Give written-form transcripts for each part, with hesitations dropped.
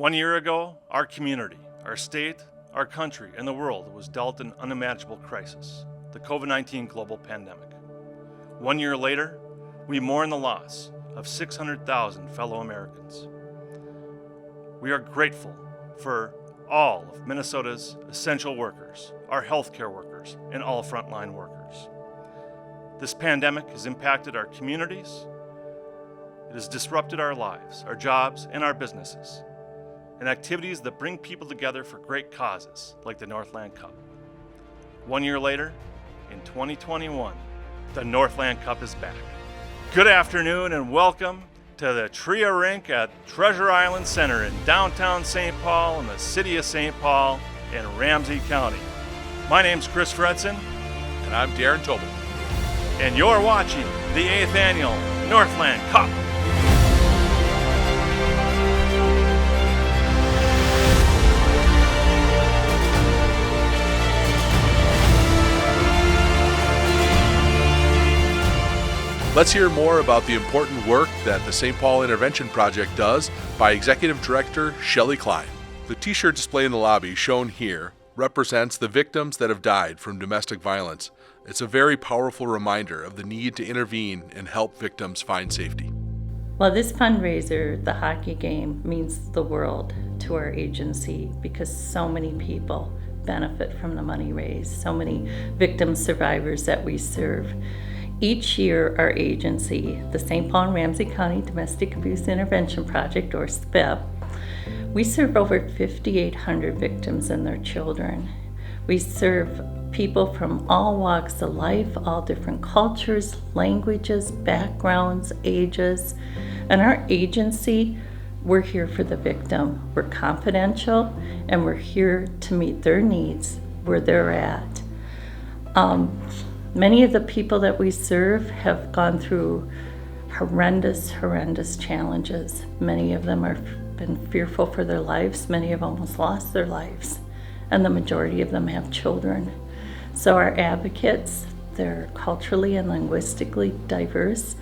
1 year ago, our community, our state, our country, and the world was dealt an unimaginable crisis, the COVID-19 global pandemic. 1 year later, we mourn the loss of 600,000 fellow Americans. We are grateful for all of Minnesota's essential workers, our healthcare workers, and all frontline workers. This pandemic has impacted our communities. It has disrupted our lives, our jobs, and our businesses, and activities that bring people together for great causes like the Northland Cup. 1 year later, in 2021, the Northland Cup is back. Good afternoon and welcome to the TRIA Rink at Treasure Island Center in downtown St. Paul in the city of St. Paul in Ramsey County. My name's Chris Fredson. And I'm Darren Tobel. And you're watching the 8th Annual Northland Cup. Let's hear more about the important work that the St. Paul Intervention Project does by Executive Director Shelley Klein. The t-shirt display in the lobby shown here represents the victims that have died from domestic violence. It's a very powerful reminder of the need to intervene and help victims find safety. Well, this fundraiser, the hockey game, means the world to our agency because so many people benefit from the money raised, so many victim survivors that we serve. Each year, our agency, the St. Paul and Ramsey County Domestic Abuse Intervention Project, or SPIP, we serve over 5,800 victims and their children. We serve people from all walks of life, all different cultures, languages, backgrounds, ages. And our agency, we're here for the victim. We're confidential, and we're here to meet their needs where they're at. Many of the people that we serve have gone through horrendous challenges. Many of them have been fearful for their lives. Many have almost lost their lives. And the majority of them have children. So our advocates, they're culturally and linguistically diverse,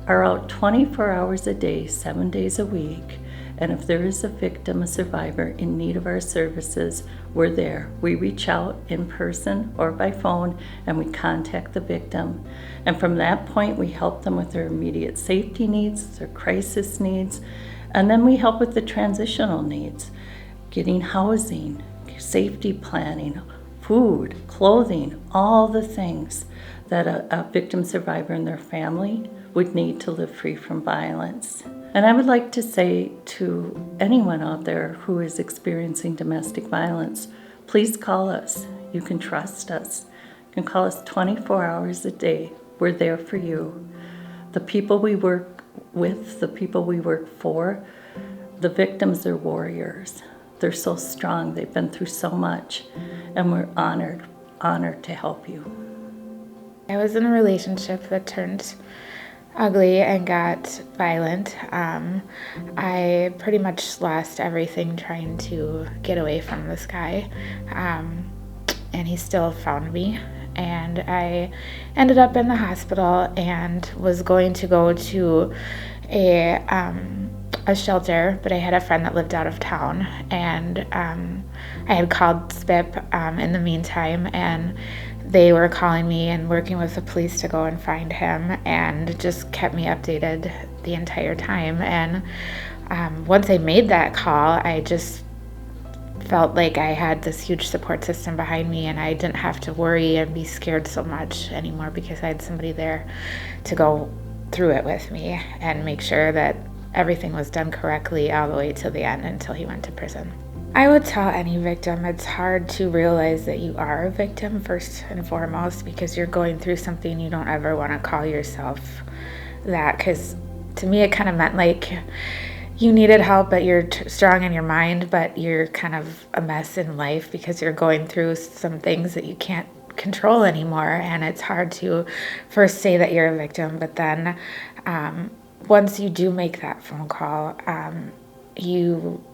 are out 24 hours a day, 7 days a week. And if there is a victim, a survivor in need of our services, we're there. We reach out in person or by phone and we contact the victim. And from that point, we help them with their immediate safety needs, their crisis needs, and then we help with the transitional needs, getting housing, safety planning, food, clothing, all the things that a victim survivor and their family would need to live free from violence. And I would like to say to anyone out there who is experiencing domestic violence, please call us. You can trust us. You can call us 24 hours a day. We're there for you. The people we work with, the people we work for, the victims are warriors. They're so strong. They've been through so much. And we're honored to help you. I was in a relationship that turned ugly and got violent. I pretty much lost everything trying to get away from this guy, and he still found me, and I ended up in the hospital and was going to go to a shelter, but I had a friend that lived out of town, and I had called SPIP in the meantime, and they were calling me and working with the police to go and find him, and just kept me updated the entire time. And once I made that call, I just felt like I had this huge support system behind me, and I didn't have to worry and be scared so much anymore because I had somebody there to go through it with me and make sure that everything was done correctly all the way to the end until he went to prison. I would tell any victim it's hard to realize that you are a victim first and foremost, because you're going through something you don't ever want to call yourself that, because to me it kind of meant like you needed help, but you're strong in your mind, but you're kind of a mess in life because you're going through some things that you can't control anymore. And it's hard to first say that you're a victim, but then once you do make that phone call, you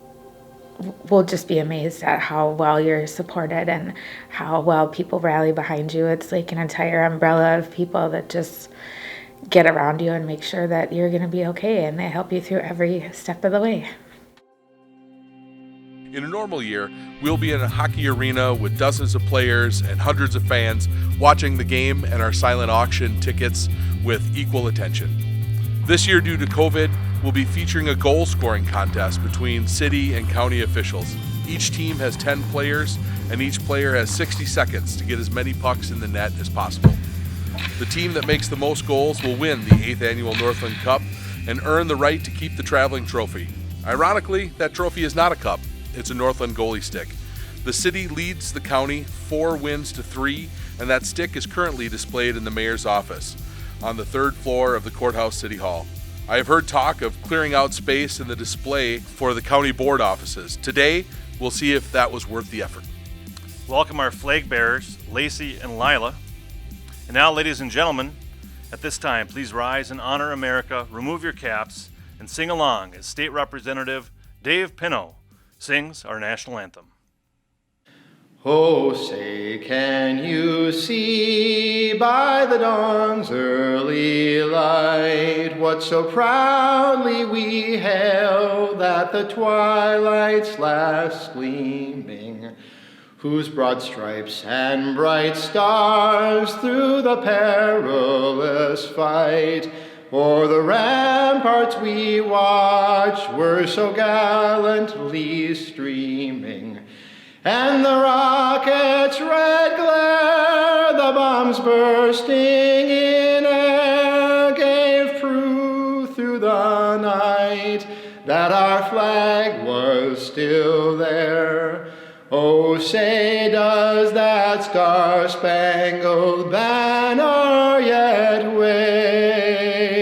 will just be amazed at how well you're supported and how well people rally behind you. It's like an entire umbrella of people that just get around you and make sure that you're going to be okay, and they help you through every step of the way. In a normal year, we'll be in a hockey arena with dozens of players and hundreds of fans watching the game and our silent auction tickets with equal attention. This year, due to COVID, we'll be featuring a goal scoring contest between city and county officials. Each team has 10 players, and each player has 60 seconds to get as many pucks in the net as possible. The team that makes the most goals will win the 8th annual Northland Cup and earn the right to keep the traveling trophy. Ironically, that trophy is not a cup. It's a Northland goalie stick. The city leads the county 4 wins to 3, and that stick is currently displayed in the mayor's office on the 3rd floor of the Courthouse City Hall. I have heard talk of clearing out space in the display for the county board offices. Today, we'll see if that was worth the effort. Welcome our flag bearers, Lacey and Lila. And now, ladies and gentlemen, at this time, please rise and honor America, remove your caps, and sing along as State Representative Dave Pinot sings our national anthem. Oh, say, can you see by the dawn's early light what so proudly we hailed at the twilight's last gleaming, whose broad stripes and bright stars through the perilous fight o'er the ramparts we watched were so gallantly streaming, and the rocket's red glare, the bombs bursting in air, gave proof through the night that our flag was still there. Oh, say, does that star-spangled banner yet wave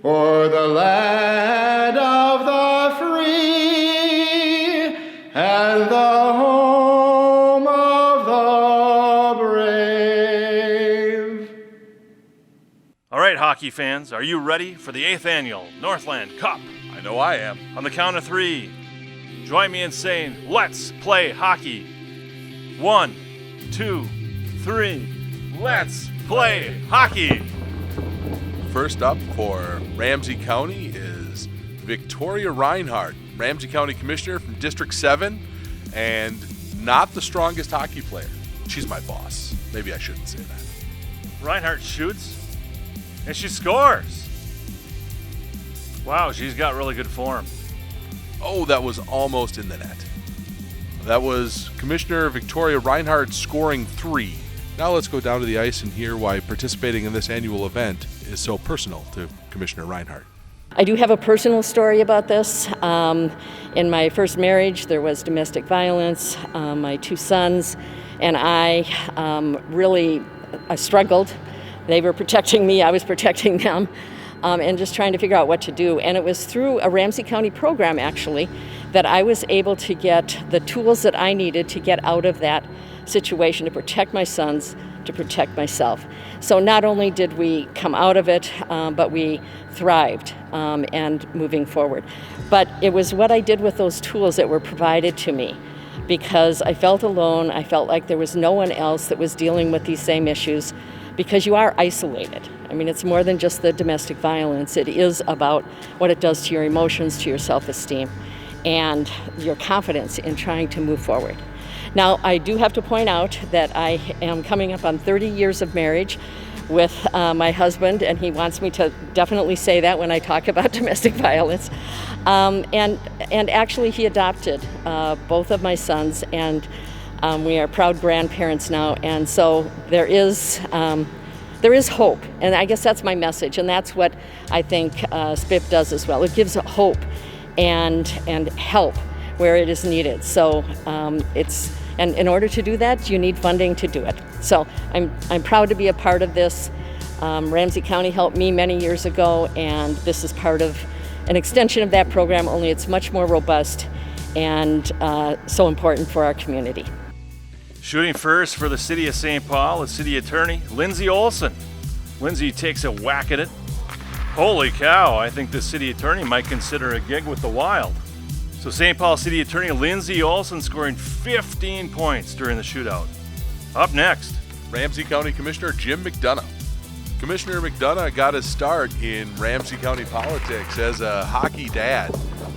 o'er the land of the free and the home of the brave? All right, hockey fans, are you ready for the 8th annual Northland Cup? I know I am. On the count of 3, join me in saying, let's play hockey. 1, 2, 3, let's play hockey. First up for Ramsey County is Victoria Reinhardt, Ramsey County Commissioner from District 7, and not the strongest hockey player. She's my boss. Maybe I shouldn't say that. Reinhardt shoots, and she scores. Wow, she's got really good form. Oh, that was almost in the net. That was Commissioner Victoria Reinhardt scoring 3. Now let's go down to the ice and hear why participating in this annual event is so personal to Commissioner Reinhardt. I do have a personal story about this. In my first marriage, there was domestic violence. My 2 sons and I struggled. They were protecting me, I was protecting them. And just trying to figure out what to do. And it was through a Ramsey County program, actually, that I was able to get the tools that I needed to get out of that situation, to protect my sons, to protect myself. So not only did we come out of it, but we thrived and moving forward. But it was what I did with those tools that were provided to me, because I felt alone. I felt like there was no one else that was dealing with these same issues, because you are isolated. I mean, it's more than just the domestic violence. It is about what it does to your emotions, to your self-esteem, and your confidence in trying to move forward. Now, I do have to point out that I am coming up on 30 years of marriage with my husband, and he wants me to definitely say that when I talk about domestic violence. And actually, he adopted both of my sons, and we are proud grandparents now, and so there is hope, and I guess that's my message, and that's what I think SPIP does as well. It gives hope and help where it is needed. So and in order to do that, you need funding to do it. So I'm proud to be a part of this. Ramsey County helped me many years ago, and this is part of an extension of that program, only it's much more robust and so important for our community. Shooting first for the City of St. Paul is City Attorney Lindsay Olson. Lindsay takes a whack at it. Holy cow, I think the City Attorney might consider a gig with the Wild. So St. Paul City Attorney Lindsay Olson scoring 15 points during the shootout. Up next, Ramsey County Commissioner Jim McDonough. Commissioner McDonough got his start in Ramsey County politics as a hockey dad.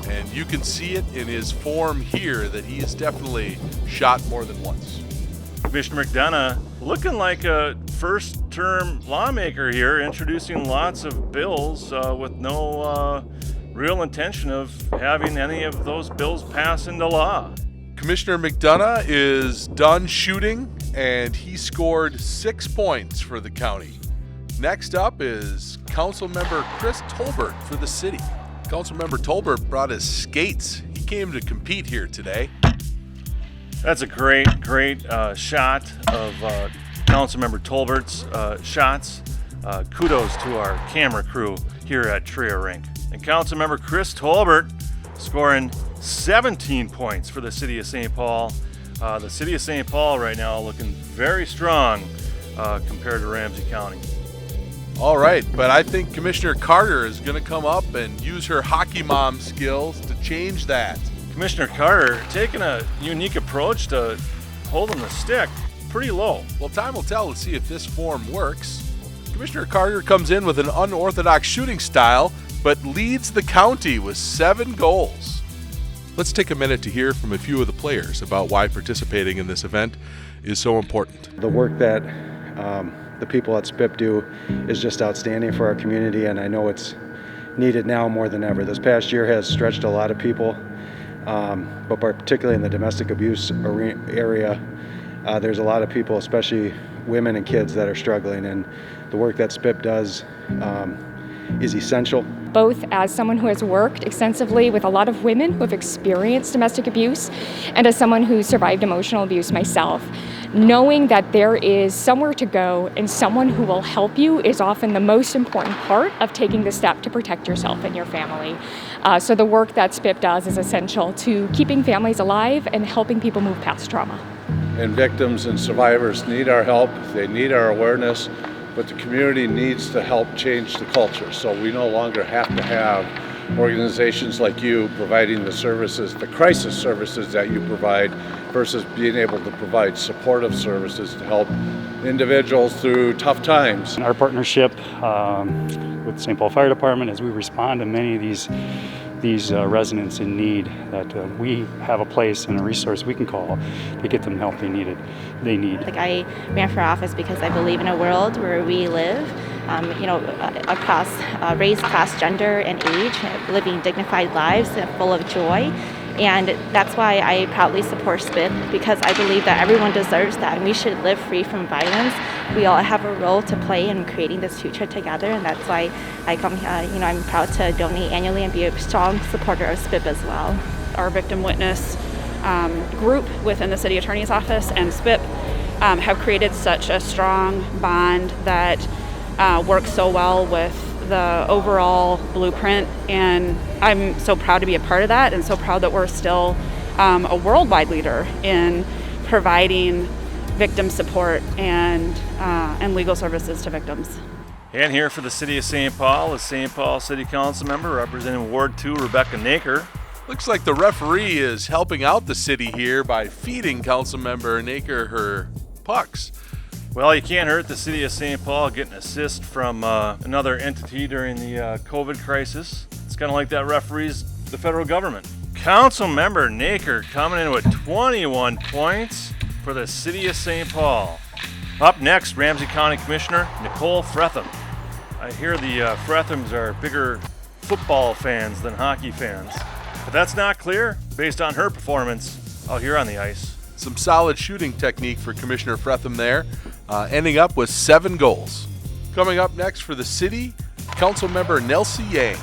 And you can see it in his form here that he has definitely shot more than once. Commissioner McDonough looking like a first-term lawmaker here, introducing lots of bills with no real intention of having any of those bills pass into law. Commissioner McDonough is done shooting, and he scored 6 points for the county. Next up is Councilmember Chris Tolbert for the city. Councilmember Tolbert brought his skates. He came to compete here today. That's a great shot of Councilmember Tolbert's shots. Kudos to our camera crew here at Trio Rink. And Councilmember Chris Tolbert scoring 17 points for the city of St. Paul. The city of St. Paul right now looking very strong compared to Ramsey County. All right, but I think Commissioner Carter is going to come up and use her hockey mom skills to change that. Commissioner Carter taking a unique approach to holding the stick pretty low. Well, time will tell to see if this form works. Commissioner Carter comes in with an unorthodox shooting style, but leads the county with 7 goals. Let's take a minute to hear from a few of the players about why participating in this event is so important. The work that the people at SPIP do is just outstanding for our community, and I know it's needed now more than ever. This past year has stretched a lot of people, but particularly in the domestic abuse area, there's a lot of people, especially women and kids, that are struggling, and the work that SPIP does is essential. Both as someone who has worked extensively with a lot of women who have experienced domestic abuse, and as someone who survived emotional abuse myself. Knowing that there is somewhere to go and someone who will help you is often the most important part of taking the step to protect yourself and your family. So the work that SPIP does is essential to keeping families alive and helping people move past trauma. And victims and survivors need our help, they need our awareness, but the community needs to help change the culture. So we no longer have to have organizations like you providing the services, the crisis services that you provide, versus being able to provide supportive services to help individuals through tough times. Our partnership with St. Paul Fire Department, as we respond to many of these residents in need, that we have a place and a resource we can call to get them the help they need. Like, I ran for office because I believe in a world where we live, across race, class, gender, and age, living dignified lives full of joy. And that's why I proudly support SPIP, because I believe that everyone deserves that, and we should live free from violence. We all have a role to play in creating this future together, and that's why I come here. I'm proud to donate annually and be a strong supporter of SPIP as well. Our victim witness group within the city attorney's office and SPIP have created such a strong bond that works so well with the overall blueprint, and I'm so proud to be a part of that, and so proud that we're still a worldwide leader in providing victim support and legal services to victims. And here for the city of St. Paul is St. Paul City Council member representing Ward 2, Rebecca Naker. Looks like the referee is helping out the city here by feeding Councilmember Naker her pucks. Well, you can't hurt the city of St. Paul getting an assist from another entity during the COVID crisis. It's kind of like that referee's the federal government. Councilmember Naker coming in with 21 points for the city of St. Paul. Up next, Ramsey County Commissioner Nicole Fretham. I hear the Frethams are bigger football fans than hockey fans, but that's not clear based on her performance out here on the ice. Some solid shooting technique for Commissioner Fretham there, ending up with 7 goals. Coming up next for the city, Councilmember Nelsie Yang.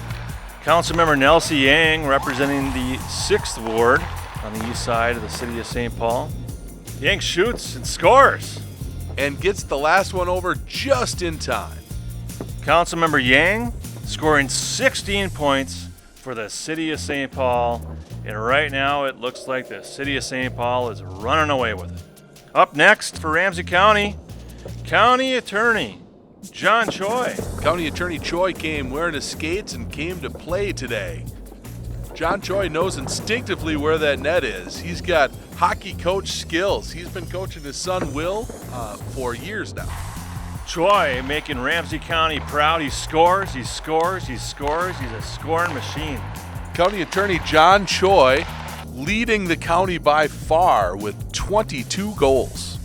Councilmember Nelsie Yang representing the 6th Ward on the east side of the city of St. Paul. Yang shoots and scores. And gets the last one over just in time. Councilmember Yang scoring 16 points for the city of St. Paul. And right now it looks like the city of St. Paul is running away with it. Up next for Ramsey County, County Attorney John Choi. County Attorney Choi came wearing his skates and came to play today. John Choi knows instinctively where that net is. He's got hockey coach skills. He's been coaching his son Will for years now. Choi making Ramsey County proud. He scores, he scores, he scores. He's a scoring machine. County Attorney John Choi leading the county by far with 22 goals.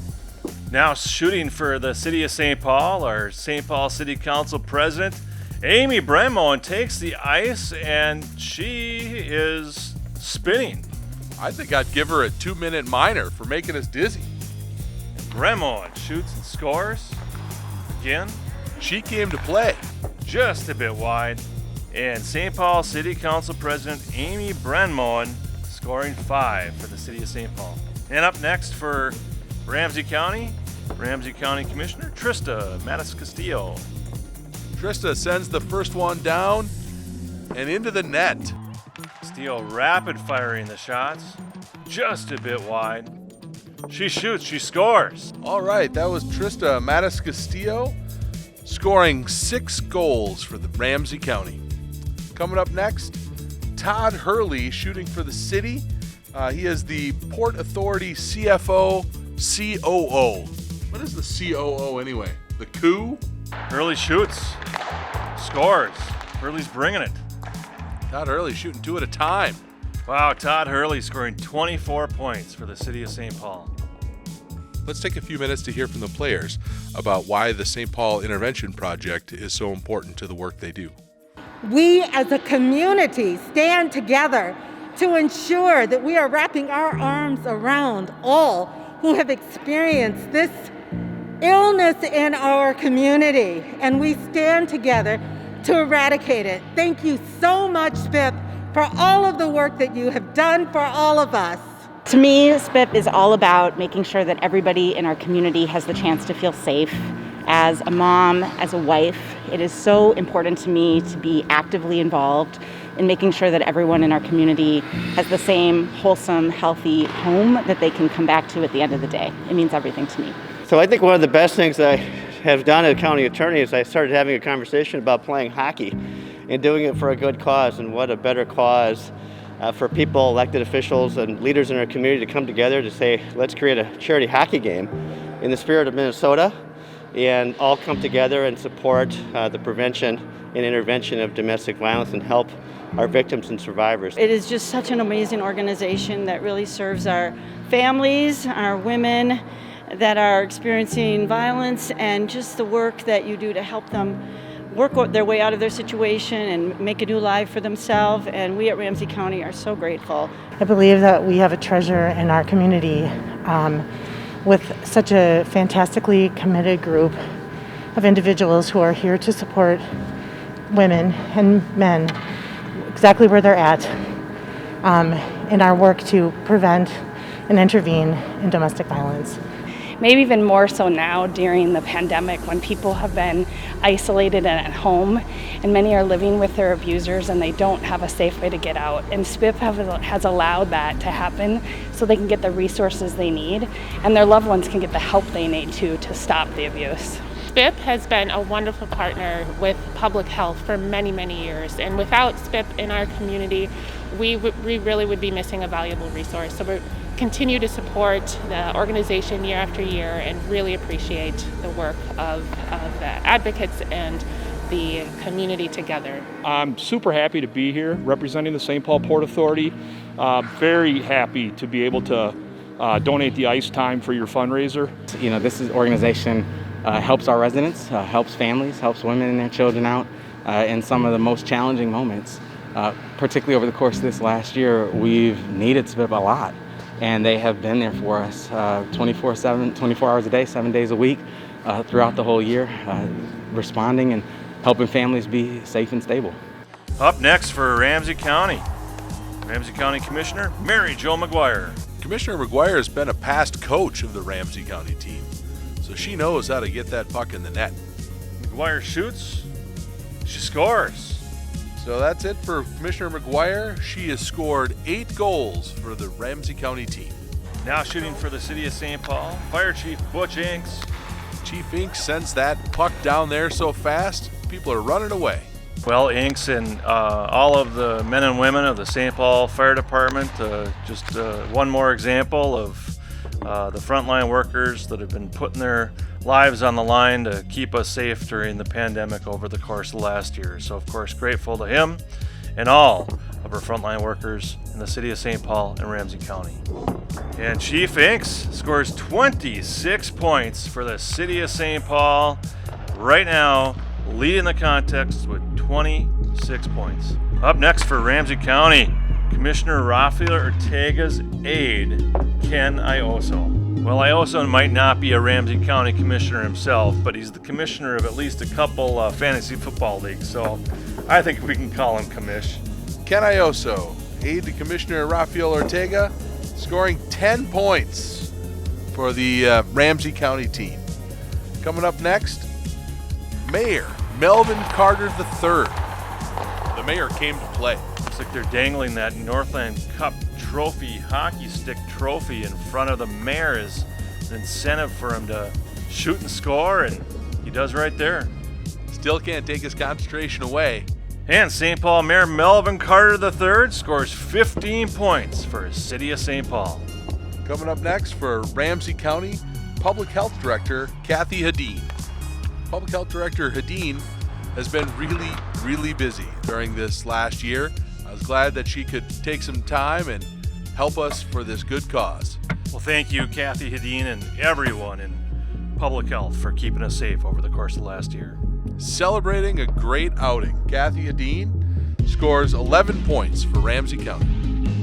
Now shooting for the city of St. Paul, our St. Paul City Council President, Amy Bremon, takes the ice and she is spinning. I think I'd give her a 2-minute minor for making us dizzy. Bremon shoots and scores. Again, She came to play. just a bit wide. And St. Paul City Council President Amy Bremon scoring 5 for the city of St. Paul. And up next for Ramsey County Commissioner Trista Mattis-Castillo. Trista sends the first one down and into the net. Castillo rapid firing the shots, just a bit wide. She shoots, she scores. All right, that was Trista Mattis-Castillo scoring 6 goals for the Ramsey County. Coming up next, Todd Hurley shooting for the city. He is the Port Authority CFO COO. What is the COO anyway? The coup? Hurley shoots, scores. Hurley's bringing it. Todd Hurley shooting 2 at a time. Wow, Todd Hurley scoring 24 points for the city of St. Paul. Let's take a few minutes to hear from the players about why the St. Paul Intervention Project is so important to the work they do. We as a community stand together to ensure that we are wrapping our arms around all who have experienced this illness in our community, and we stand together to eradicate it. Thank you so much, SPIP, for all of the work that you have done for all of us. To me, SPIP is all about making sure that everybody in our community has the chance to feel safe. As a mom, as a wife, it is so important to me to be actively involved in making sure that everyone in our community has the same wholesome, healthy home that they can come back to at the end of the day. It means everything to me. So I think one of the best things that I have done as county attorney is I started having a conversation about playing hockey and doing it for a good cause, and what a better cause for people, elected officials, and leaders in our community to come together to say, let's create a charity hockey game in the spirit of Minnesota and all come together and support the prevention and intervention of domestic violence and help our victims and survivors. It is just such an amazing organization that really serves our families, our women that are experiencing violence, and just the work that you do to help them work their way out of their situation and make a new life for themselves. And we at Ramsey County are so grateful. I believe that we have a treasure in our community with such a fantastically committed group of individuals who are here to support women and men exactly where they're at in our work to prevent and intervene in domestic violence. Maybe even more so now during the pandemic, when people have been isolated and at home, and many are living with their abusers and they don't have a safe way to get out. And SPIP has allowed that to happen so they can get the resources they need and their loved ones can get the help they need to stop the abuse. SPIP has been a wonderful partner with public health for many, many years, and without SPIP in our community, we really would be missing a valuable resource. So we continue to support the organization year after year and really appreciate the work of the advocates and the community together. I'm super happy to be here representing the St. Paul Port Authority. Very happy to be able to donate the ice time for your fundraiser. You know, this organization helps our residents, helps families, helps women and their children out in some of the most challenging moments. Particularly over the course of this last year, we've needed SPIP a lot, and they have been there for us 24/7, 24 hours a day, 7 days a week throughout the whole year, responding and helping families be safe and stable. Up next for Ramsey County Commissioner Mary Jo McGuire. Commissioner McGuire has been a past coach of the Ramsey County team, so she knows how to get that puck in the net. McGuire shoots, she scores. So that's it for Commissioner McGuire. She has scored 8 goals for the Ramsey County team. Now shooting for the city of St. Paul, Fire Chief Butch Inks. Chief Inks sends that puck down there so fast, people are running away. Well, Inks and all of the men and women of the St. Paul Fire Department, just one more example of the frontline workers that have been putting their lives on the line to keep us safe during the pandemic over the course of last year. So, of course, grateful to him and all of our frontline workers in the city of St. Paul and Ramsey County. And Chief Inks scores 26 points for the city of St. Paul. Right now, leading the contest with 26 points. Up next for Ramsey County, Commissioner Rafael Ortega's aide, Ken Ioso. Well, Ioso might not be a Ramsey County commissioner himself, but he's the commissioner of at least a couple fantasy football leagues, so I think we can call him Commish. Ken Ioso, aide to Commissioner Rafael Ortega, scoring 10 points for the Ramsey County team. Coming up next, Mayor Melvin Carter III. The mayor came to play. Looks like they're dangling that Northland Cup trophy, hockey stick trophy in front of the mayor as an incentive for him to shoot and score, and he does right there. Still can't take his concentration away. And St. Paul Mayor Melvin Carter III scores 15 points for his city of St. Paul. Coming up next for Ramsey County Public Health Director Kathy Hadeen. Public Health Director Hadeen has been really busy during this last year. I was glad that she could take some time and help us for this good cause. Well, thank you, Kathy Hadeen, and everyone in public health for keeping us safe over the course of last year. Celebrating a great outing, Kathy Hadeen scores 11 points for Ramsey County.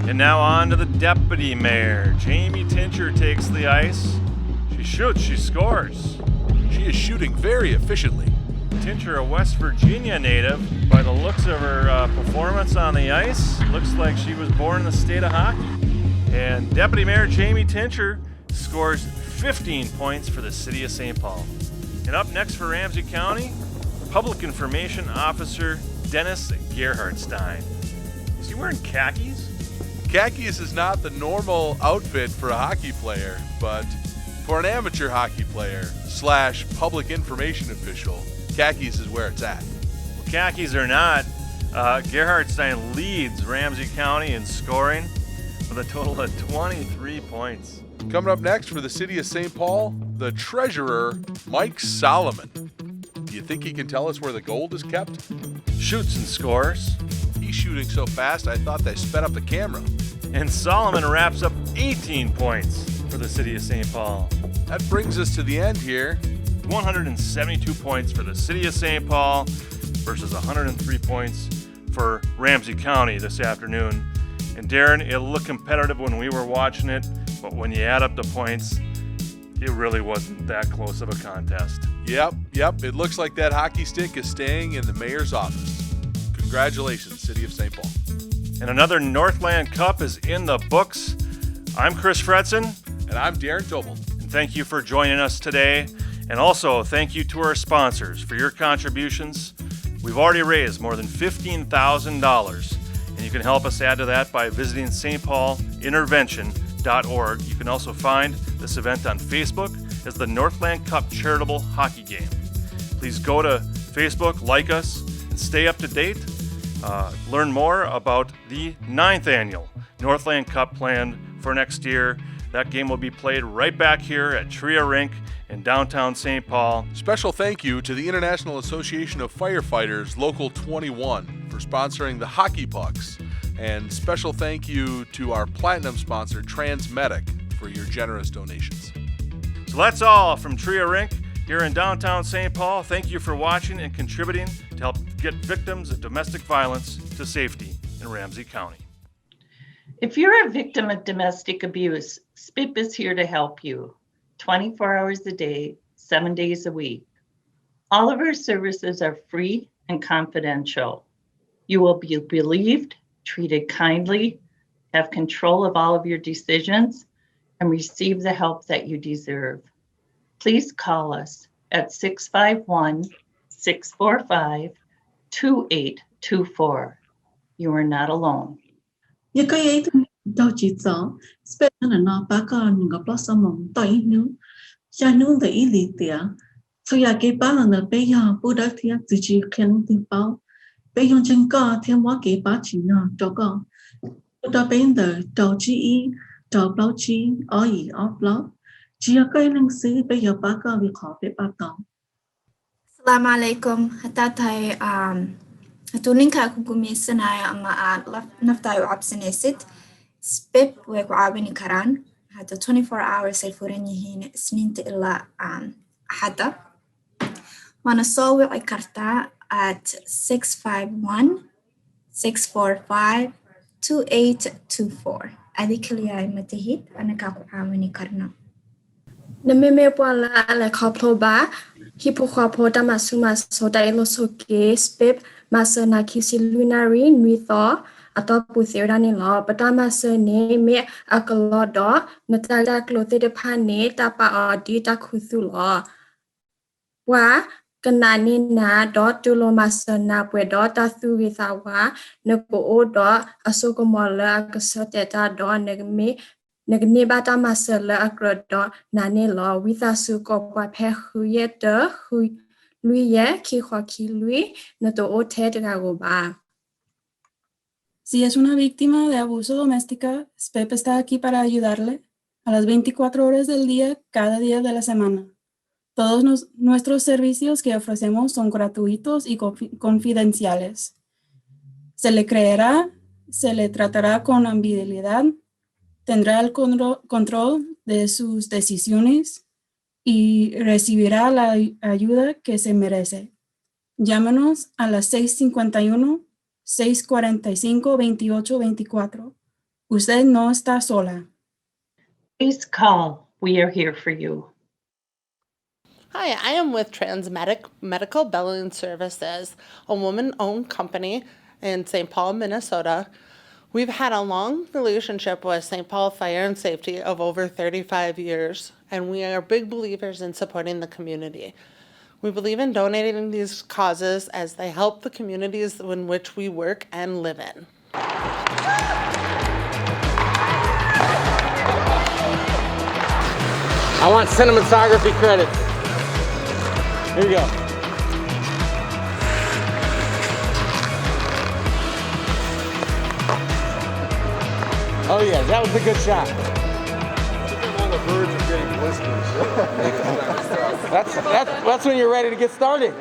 And now on to the deputy mayor. Jamie Tincher takes the ice. She shoots, she scores. She is shooting very efficiently. Tincher, a West Virginia native, by the looks of her performance on the ice, looks like she was born in the state of hockey. And Deputy Mayor Jamie Tincher scores 15 points for the city of St. Paul. And up next for Ramsey County, Public Information Officer Dennis Gerhardstein. Is he wearing khakis? Khakis is not the normal outfit for a hockey player, but for an amateur hockey player / public information official, khakis is where it's at. Well, khakis or not, Gerhardstein leads Ramsey County in scoring with a total of 23 points. Coming up next for the city of St. Paul, the treasurer, Mike Solomon. Do you think he can tell us where the gold is kept? Shoots and scores. He's shooting so fast, I thought they sped up the camera. And Solomon wraps up 18 points for the city of St. Paul. That brings us to the end here. 172 points for the city of St. Paul versus 103 points for Ramsey County this afternoon. And Darren, it looked competitive when we were watching it, but when you add up the points, it really wasn't that close of a contest. Yep. It looks like that hockey stick is staying in the mayor's office. Congratulations, City of St. Paul. And another Northland Cup is in the books. I'm Chris Fretzen. And I'm Darren Tobel. And thank you for joining us today. And also, thank you to our sponsors for your contributions. We've already raised more than $15,000, and you can help us add to that by visiting stpaulintervention.org. You can also find this event on Facebook as the Northland Cup Charitable Hockey Game. Please go to Facebook, like us, and stay up to date. Learn more about the 9th annual Northland Cup planned for next year. That game will be played right back here at Tria Rink in downtown St. Paul. Special thank you to the International Association of Firefighters Local 21 for sponsoring the hockey pucks. And special thank you to our platinum sponsor, Transmedic, for your generous donations. So that's all from Tria Rink here in downtown St. Paul. Thank you for watching and contributing to help get victims of domestic violence to safety in Ramsey County. If you're a victim of domestic abuse, SPIP is here to help you 24 hours a day, 7 days a week. All of our services are free and confidential. You will be believed, treated kindly, have control of all of your decisions, and receive the help that you deserve. Please call us at 651-645-2824. You are not alone. Như cái ấy thì đâu chỉ rõ, spend là nó ba con ngọc lo sao mong tỏi nữa, cha nương để ý lý tiệt, so ya cái ba là nó bây giờ bố đã thiệt tự chỉ khen tiếng bao, bây giờ chân co thêm quá cái ba chỉ nó cho con, bố đã bây giờ đầu chỉ ý, đầu bao chỉ, ở ý ở bao, chỉ là cái năng sử bây giờ ba con việc họ phải ba con. Assalamu alaikum. Hata thầy هتونينكا كوكومي سنايا أما نفتايو عبسنيست SPIP ويكوعاوني كران هذا 24 hours يفورني هنا سنين إلا أحدا وانا صوّعي كرتا at 651-645-2824 أذيك اللي هاي متهيد أنا كاكو عاوني كرنا نميمي بوالا على كابلوبا هيبوخابو داماسوما سودايلو سوكي SPIP ماسنا كيسي لوناري نويثو atau tirani lo pertama seni me akalodo natalia klote pane tapa odi takhusu lo wa kanani na dot tulo masana pwedo tasu wisawa neko odo asokomola akasoteta do negme bata masala akrodo nani lo wisasu ko pa phe khuyeta luye ki khaki lui nato o the go ba. Si es una víctima de abuso doméstico, SPIP está aquí para ayudarle a las 24 horas del día, cada día de la semana. Todos nuestros servicios que ofrecemos son gratuitos y confidenciales. Se le creerá, se le tratará con amabilidad, tendrá el control de sus decisiones y recibirá la ayuda que se merece. Llámanos a las 651-645-2824. Usted no está sola. Please call. We are here for you. Hi, I am with Transmedic Medical Billing Services, a woman-owned company in St. Paul, Minnesota. We've had a long relationship with St. Paul Fire and Safety of over 35 years, and we are big believers in supporting the community. We believe in donating these causes as they help the communities in which we work and live in. I want cinematography credits. Here you go. Oh yeah, that was a good shot. I'm on the verge of getting blisters. That's when you're ready to get started.